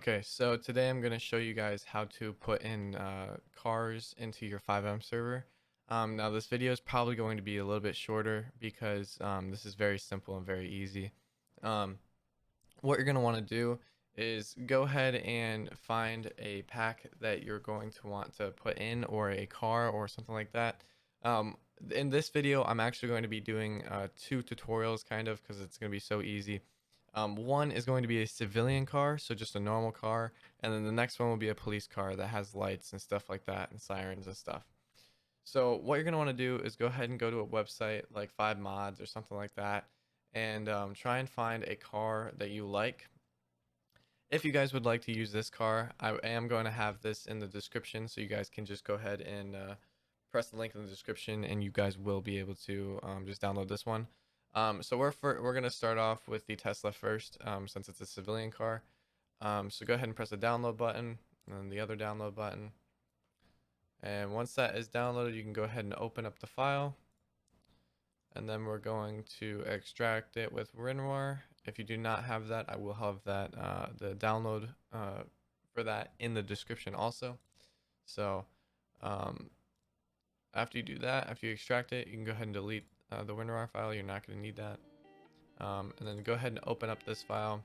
Okay, so today I'm going to show you guys how to put in cars into your FiveM server. Now this video is probably going to be a little bit shorter because this is very simple and very easy. Um, what you're going to want to do is go ahead and find a pack that you're going to want to put in, or a car or something like that. Um, in this video, I'm actually going to be doing two tutorials kind of because it's going to be so easy. One is going to be a civilian car, so just a normal car, and then the next one will be a police car that has lights and stuff like that, and sirens and stuff. So what you're going to want to do is go ahead and go to a website like FiveMods or something like that, and try and find a car that you like. If you guys would like to use this car, I am going to have this in the description, so you guys can just go ahead and press the link in the description, and you guys will be able to just download this one. So we're gonna start off with the Tesla first, since it's a civilian car. So go ahead and press the download button and then the other download button. And once that is downloaded, you can go ahead and open up the file. And then we're going to extract it with WinRAR. If you do not have that, I will have that the download for that in the description also. So after you do that, after you extract it, you can go ahead and delete the WinRAR file. You're not going to need that. And then go ahead and open up this file.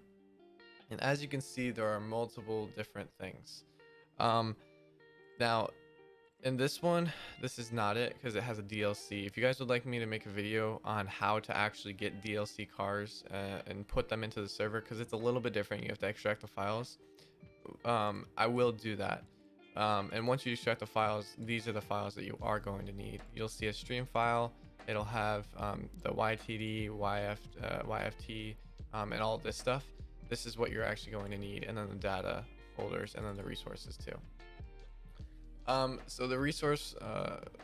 And as you can see, there are multiple different things. Now, in this one, this is not it because it has a DLC. If you guys would like me to make a video on how to actually get DLC cars and put them into the server, because it's a little bit different, you have to extract the files. I will do that. And once you extract the files, these are the files that you are going to need. You'll see a stream file. It'll have the YTD, YFT, and all this stuff. This is what you're actually going to need, and then the data folders, and then the resources too. So the resource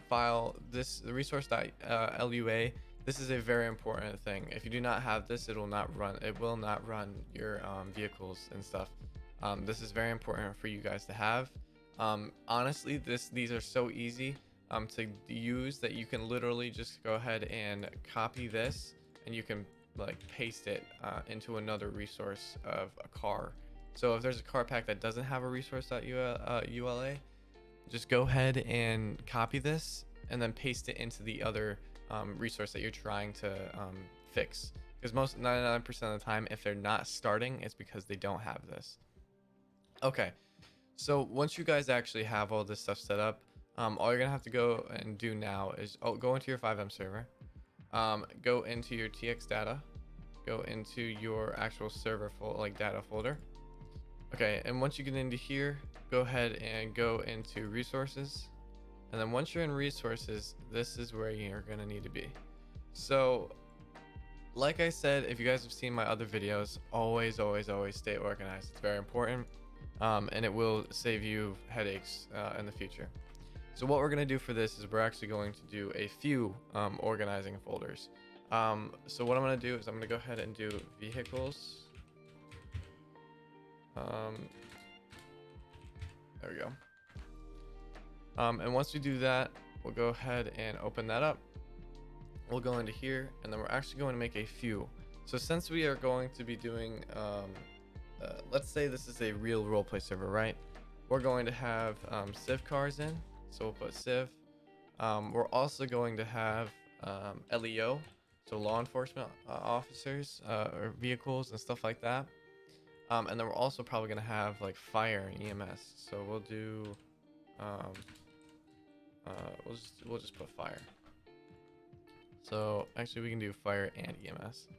file, the resource.lua, this is a very important thing. If you do not have this, it will not run your vehicles and stuff. This is very important for you guys to have. Honestly, these are so easy to use that you can literally just go ahead and copy this, and you can like paste it into another resource of a car. So if there's a car pack that doesn't have a resource.ula, just go ahead and copy this and then paste it into the other resource that you're trying to fix. Because most 99% of the time, if they're not starting, it's because they don't have this. Okay, so once you guys actually have all this stuff set up, all you're gonna have to go and do now is go into your FiveM server, go into your TX data, go into your actual server data folder. Okay, and once you get into here, go ahead and go into resources. And then once you're in resources, this is where you're gonna need to be. So like I said, if you guys have seen my other videos, always stay organized. It's very important, and it will save you headaches in the future. So what we're gonna do for this is we're actually going to do a few organizing folders. So what I'm gonna do is I'm gonna go ahead and do vehicles. There we go. And once we do that, we'll go ahead and open that up. We'll go into here, and then we're actually going to make a few. So since we are going to be doing, let's say this is a real roleplay server, right? We're going to have civ cars in, so we'll put civ. We're also going to have LEO, so law enforcement officers or vehicles and stuff like that. And then we're also probably going to have like fire and EMS. So we'll do, we'll just put fire. So actually we can do fire and EMS.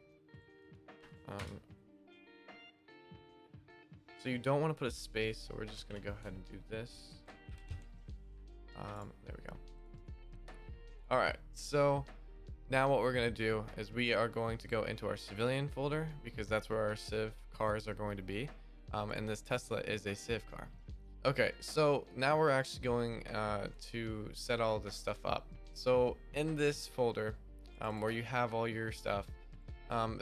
So you don't want to put a space, so we're just going to go ahead and do this. There we go. All right, so now what we're going to do is we are going to go into our civilian folder, because that's where our civ cars are going to be. And this Tesla is a civ car. Okay, so now we're actually going to set all this stuff up. So in this folder, where you have all your stuff,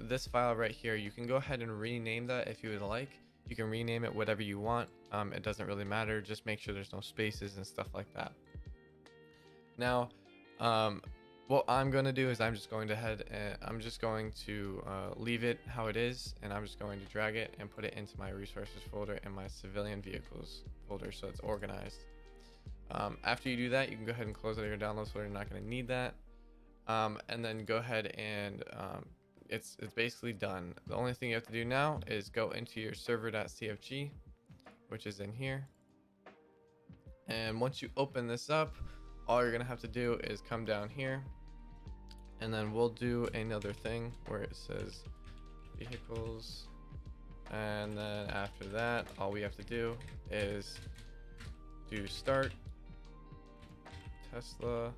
this file right here, you can go ahead and rename that if you would like. You can rename it whatever you want. It doesn't really matter. Just make sure there's no spaces and stuff like that. Now, what I'm going to do is I'm just going to head and I'm just going to leave it how it is, and I'm just going to drag it and put it into my resources folder and my civilian vehicles folder so it's organized. After you do that, you can go ahead and close out your downloads folder. You're not going to need that. And then go ahead and it's basically done. The only thing you have to do now is go into your server.cfg, which is in here. And once you open this up, all you're gonna have to do is come down here, and then we'll do another thing where it says vehicles, and then after that all we have to do is do start Tesla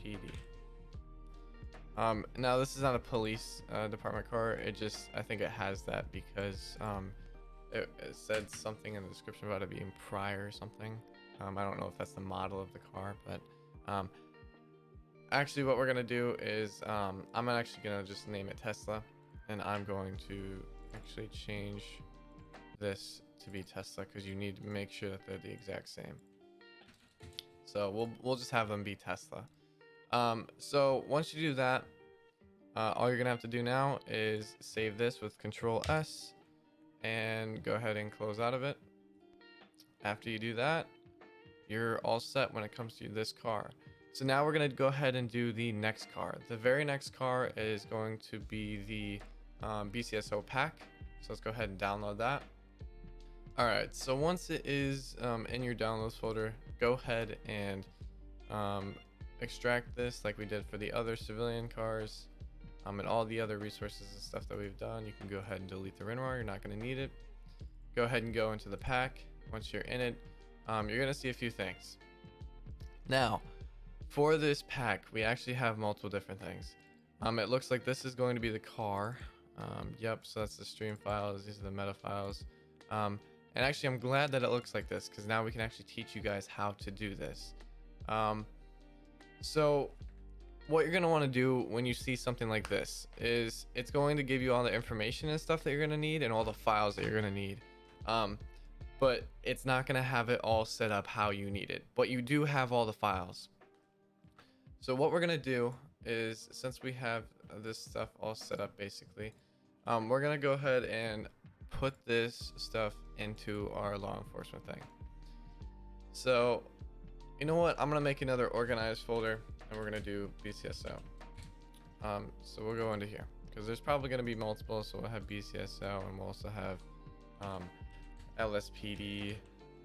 PD. Now this is not a police department car. I think it has that because it said something in the description about it being prior or something. I don't know if that's the model of the car, but actually what we're gonna do is I'm actually gonna just name it Tesla, and I'm going to actually change this to be Tesla because you need to make sure that they're the exact same. So we'll just have them be Tesla. So once you do that, all you're gonna have to do now is save this with Control S and go ahead and close out of it. After you do that, you're all set when it comes to this car. So now we're going to go ahead and do the next car. The very next car is going to be the BCSO pack. So let's go ahead and download that. All right, so once it is in your downloads folder, go ahead and extract this like we did for the other civilian cars and all the other resources and stuff that we've done. You can go ahead and delete the WinRAR. You're not going to need it. Go ahead and go into the pack. Once you're in it, you're going to see a few things. Now, for this pack, we actually have multiple different things. It looks like this is going to be the car. Yep, so that's the stream files. These are the meta files. And actually, I'm glad that it looks like this because now we can actually teach you guys how to do this. So what you're going to want to do when you see something like this is it's going to give you all the information and stuff that you're going to need and all the files that you're going to need. But it's not going to have it all set up how you need it, but you do have all the files. So what we're going to do is, since we have this stuff all set up basically, we're going to go ahead and put this stuff into our law enforcement thing. So you know what, I'm going to make another organized folder and we're going to do BCSO. So we'll go into here because there's probably going to be multiple. So we'll have BCSO and we'll also have LSPD,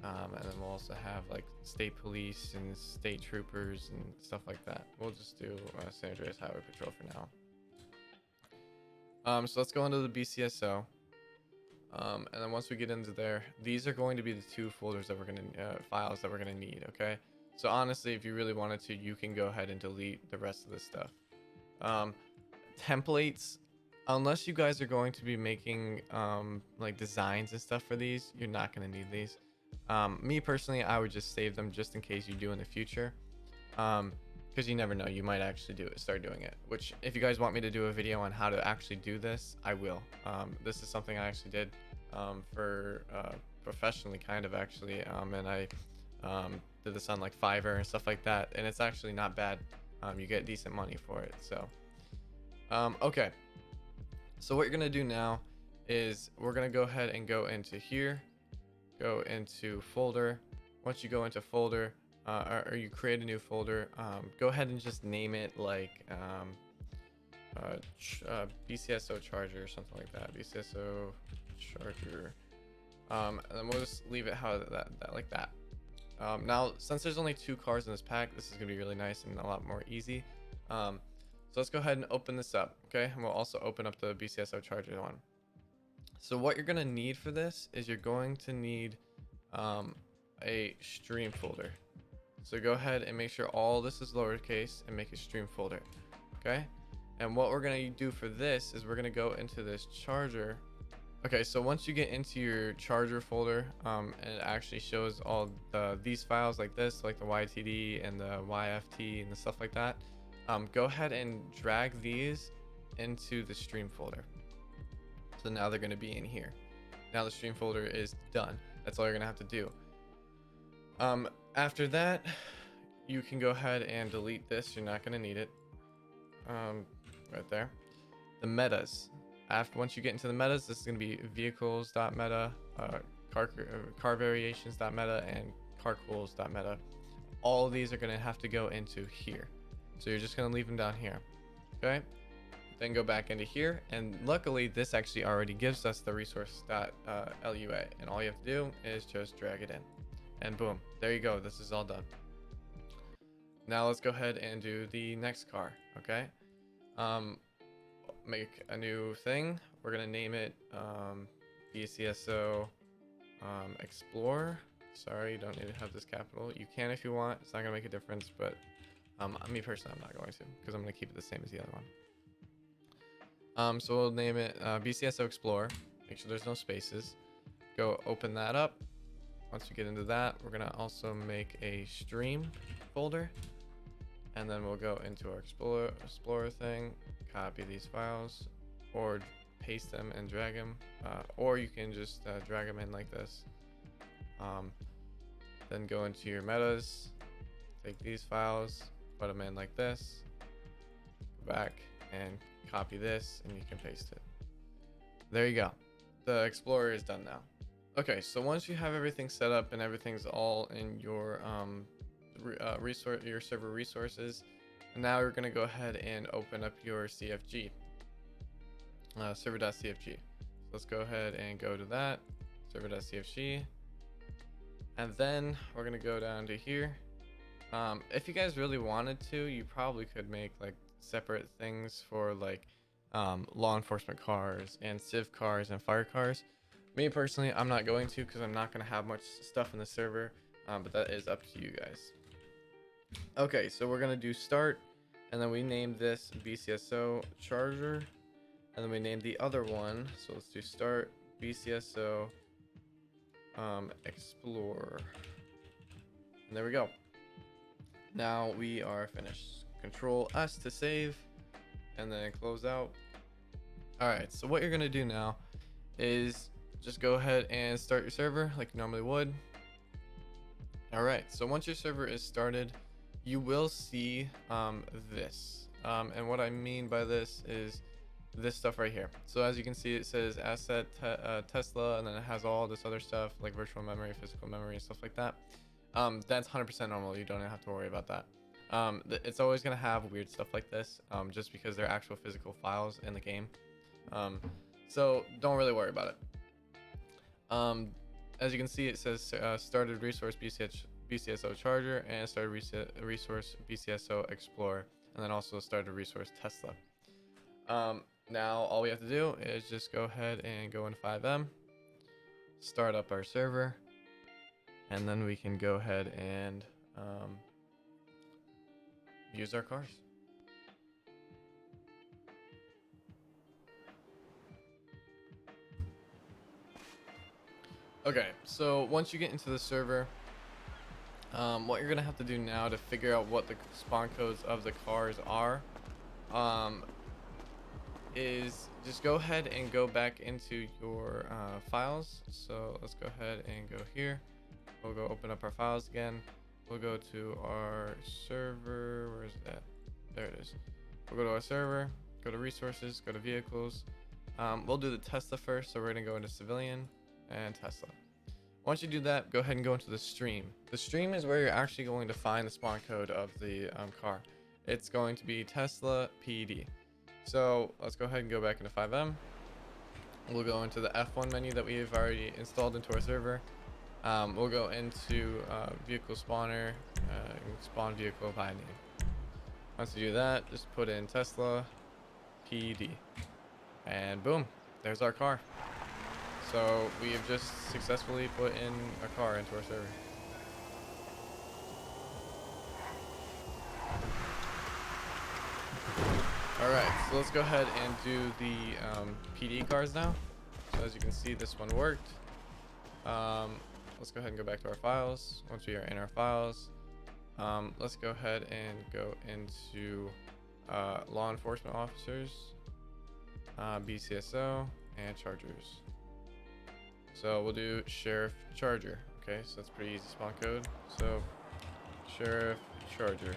and then we'll also have like state police and state troopers and stuff like that. We'll just do San Andreas Highway Patrol for now. So let's go into the BCSO, and then once we get into there, these are going to be the two folders that we're going to files that we're going to need. Okay, so honestly, if you really wanted to, you can go ahead and delete the rest of this stuff. Templates, unless you guys are going to be making like designs and stuff for these, you're not going to need these. Me personally, I would just save them just in case you do in the future, because you never know, you might actually start doing it, which if you guys want me to do a video on how to actually do this, I will. This is something I actually did for professionally kind of actually, and I did this on like Fiverr and stuff like that, and it's actually not bad. You get decent money for it. So okay, so what you're gonna do now is we're gonna go ahead and go into here, go into folder. Once you go into folder, or you create a new folder, go ahead and just name it like BCSO charger or something like that. BCSO charger, and then we'll just leave it how that like that. Now, since there's only 2 cars in this pack, this is gonna be really nice and a lot more easy. So let's go ahead and open this up, okay? And we'll also open up the BCSO charger one. So what you're gonna need for this is you're going to need a stream folder. So go ahead and make sure all this is lowercase and make a stream folder, okay? And what we're gonna do for this is we're gonna go into this charger. Okay, so once you get into your charger folder, and it actually shows all these files like this, like the YTD and the YFT and the stuff like that. Go ahead and drag these into the stream folder. So now they're going to be in here. Now the stream folder is done. That's all you're going to have to do. After that, you can go ahead and delete this. You're not going to need it. Right there. The metas. Once you get into the metas, this is going to be vehicles.meta, car variations.meta, and car cools.meta. All of these are going to have to go into here. So you're just going to leave them down here. Okay. Then go back into here, and luckily this actually already gives us the resource.lua, and all you have to do is just drag it in, and boom, there you go. This is all done. Now let's go ahead and do the next car. Okay, make a new thing. We're gonna name it BCSO Explorer. Sorry, you don't need to have this capital. You can if you want. It's not gonna make a difference, but me personally, I'm not going to, because I'm gonna keep it the same as the other one. So we'll name it BCSO Explorer. Make sure there's no spaces. Go open that up. Once we get into that, we're gonna also make a stream folder, and then we'll go into our Explorer thing, copy these files, or paste them and drag them, or you can just drag them in like this. Then go into your metas, take these files, put them in like this, go back and copy this, and you can paste it. There you go. The Explorer is done now. Okay, so once you have everything set up and everything's all in your your server resources, now we're going to go ahead and open up your CFG, server.cfg. So let's go ahead and go to that, server.cfg, and then we're going to go down to here. If you guys really wanted to, you probably could make like separate things for like law enforcement cars and civ cars and fire cars. Me personally, I'm not going to, because I'm not going to have much stuff in the server, but that is up to you guys. Okay, so we're going to do start, and then we name this BCSO Charger, and then we name the other one, so let's do start BCSO Explorer, and there we go. Now we are finished. Control S to save, and then close out. Alright, so what you're going to do now is just go ahead and start your server like you normally would. Alright, so once your server is started, you will see this. And what I mean by this is this stuff right here. So as you can see, it says asset Tesla, and then it has all this other stuff like virtual memory, physical memory, and stuff like that. That's 100% normal. You don't have to worry about that. It's always going to have weird stuff like this, just because they're actual physical files in the game. So don't really worry about it. As you can see, it says started resource BCSO Charger and started resource BCSO Explorer, and then also started resource Tesla. Now all we have to do is just go ahead and go in FiveM, start up our server, and then we can go ahead and use our cars. Okay, so once you get into the server, what you're gonna have to do now to figure out what the spawn codes of the cars are, is just go ahead and go back into your files. So let's go ahead and go here. We'll go open up our files again. We'll go to our server. Where is that? There it is. We'll go to our server, go to resources, go to vehicles. We'll do the Tesla first, so we're gonna go into civilian and Tesla. Once you do that, go ahead and go into the stream. The stream is where you're actually going to find the spawn code of the car. It's going to be Tesla PD. So let's go ahead and go back into FiveM. We'll go into the F1 menu that we've already installed into our server. We'll go into vehicle spawner, spawn vehicle by name. Once you do that, just put in Tesla PD, and boom, there's our car. So we have just successfully put in a car into our server. Alright, so let's go ahead and do the PD cars now. So as you can see, this one worked. Let's go ahead and go back to our files. Once we are in our files, let's go ahead and go into law enforcement officers, BCSO, and chargers. So we'll do Sheriff Charger. Okay, so that's pretty easy spawn code. So Sheriff charger.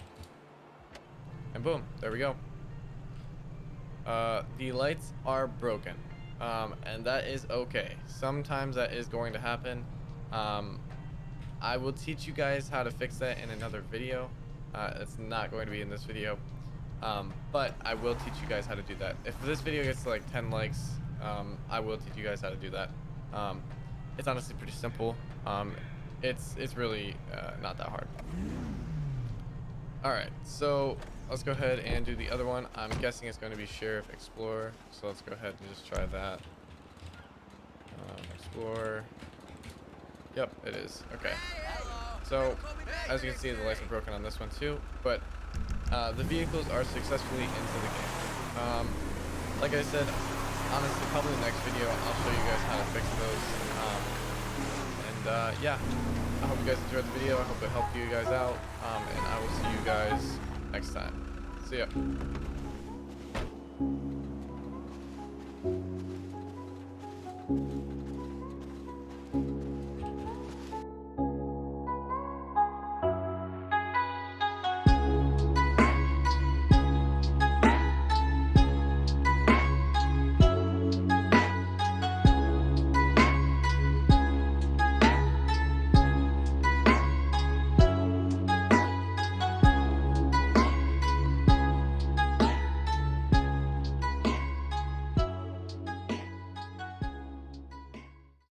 And boom, there we go. The lights are broken, and that is okay. Sometimes that is going to happen. I will teach you guys how to fix that in another video. It's not going to be in this video, but I will teach you guys how to do that. If this video gets to like 10 likes, I will teach you guys how to do that. It's honestly pretty simple. It's really not that hard. All right, so let's go ahead and do the other one. I'm guessing it's going to be Sheriff Explorer, so let's go ahead and just try that. Explorer. Yep, it is. Okay. So, as you can see, the lights are broken on this one too, but the vehicles are successfully into the game. Like I said, honestly, probably the next video, I'll show you guys how to fix those. Yeah, I hope you guys enjoyed the video. I hope it helped you guys out, and I will see you guys next time. See ya.